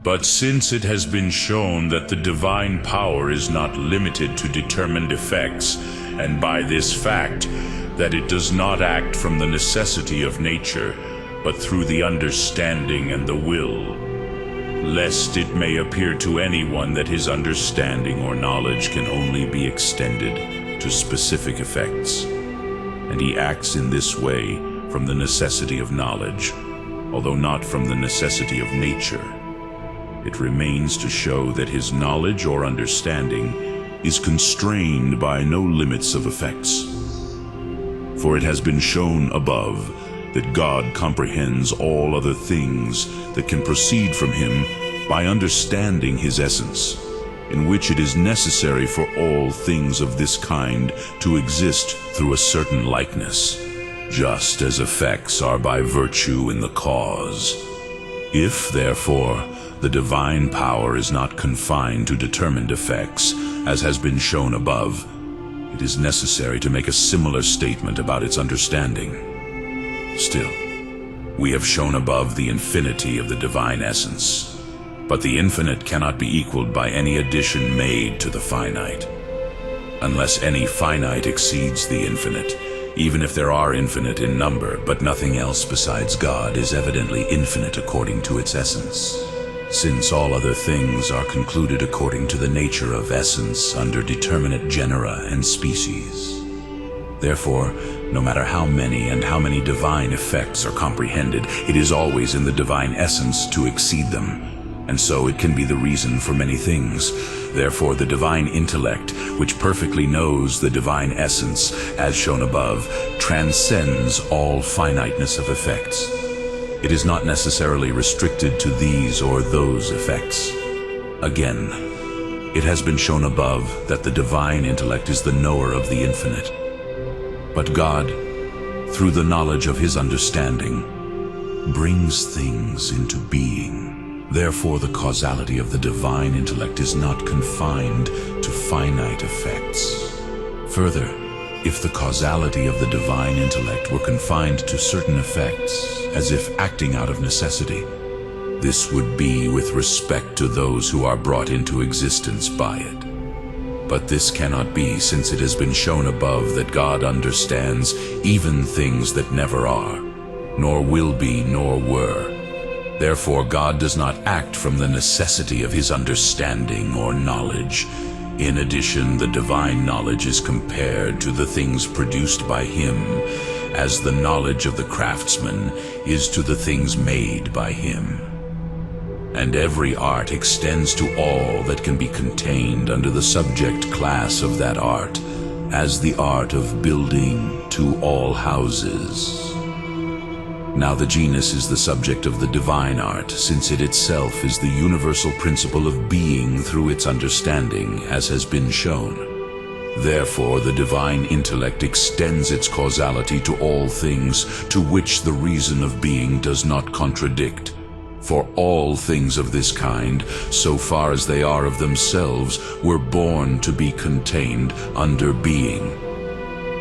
But since it has been shown that the divine power is not limited to determined effects, and by this fact, that it does not act from the necessity of nature, but through the understanding and the will, lest it may appear to anyone that his understanding or knowledge can only be extended to specific effects. And he acts in this way from the necessity of knowledge, although not from the necessity of nature. It remains to show that his knowledge or understanding is constrained by no limits of effects. For it has been shown above that God comprehends all other things that can proceed from him by understanding his essence, in which it is necessary for all things of this kind to exist through a certain likeness, just as effects are by virtue in the cause. If, therefore, the divine power is not confined to determined effects, as has been shown above, it is necessary to make a similar statement about its understanding. Still, we have shown above the infinity of the divine essence, but the infinite cannot be equaled by any addition made to the finite. Unless any finite exceeds the infinite, even if there are infinite in number, but nothing else besides God is evidently infinite according to its essence, since all other things are concluded according to the nature of essence under determinate genera and species. Therefore, no matter how many and how many divine effects are comprehended, it is always in the divine essence to exceed them, and so it can be the reason for many things. Therefore, the divine intellect, which perfectly knows the divine essence, as shown above, transcends all finiteness of effects. It is not necessarily restricted to these or those effects. Again, it has been shown above that the divine intellect is the knower of the infinite. But God, through the knowledge of his understanding, brings things into being. Therefore, the causality of the divine intellect is not confined to finite effects. Further, if the causality of the divine intellect were confined to certain effects, as if acting out of necessity, this would be with respect to those who are brought into existence by it. But this cannot be, since it has been shown above that God understands even things that never are, nor will be, nor were. Therefore, God does not act from the necessity of his understanding or knowledge. In addition, the divine knowledge is compared to the things produced by him, as the knowledge of the craftsman is to the things made by him. And every art extends to all that can be contained under the subject class of that art, as the art of building to all houses. Now the genus is the subject of the divine art, since it itself is the universal principle of being through its understanding, as has been shown. Therefore, the divine intellect extends its causality to all things, to which the reason of being does not contradict. For all things of this kind, so far as they are of themselves, were born to be contained under being.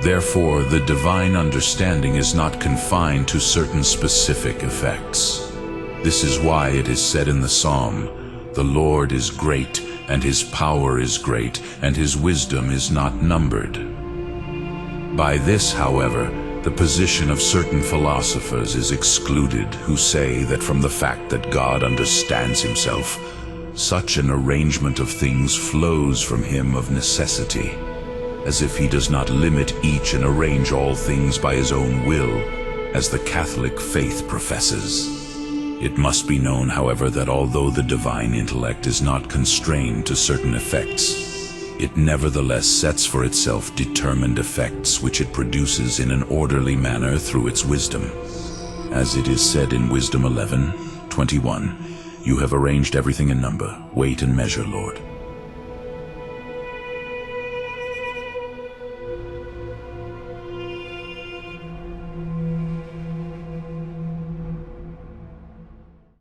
Therefore, the divine understanding is not confined to certain specific effects. This is why it is said in the Psalm, "The Lord is great, and his power is great, and his wisdom is not numbered." By this, however, the position of certain philosophers is excluded, who say that from the fact that God understands himself, such an arrangement of things flows from him of necessity, as if he does not limit each and arrange all things by his own will, as the Catholic faith professes. It must be known, however, that although the divine intellect is not constrained to certain effects, it nevertheless sets for itself determined effects which it produces in an orderly manner through its wisdom. As it is said in Wisdom 11:21, "You have arranged everything in number. Wait and measure, Lord."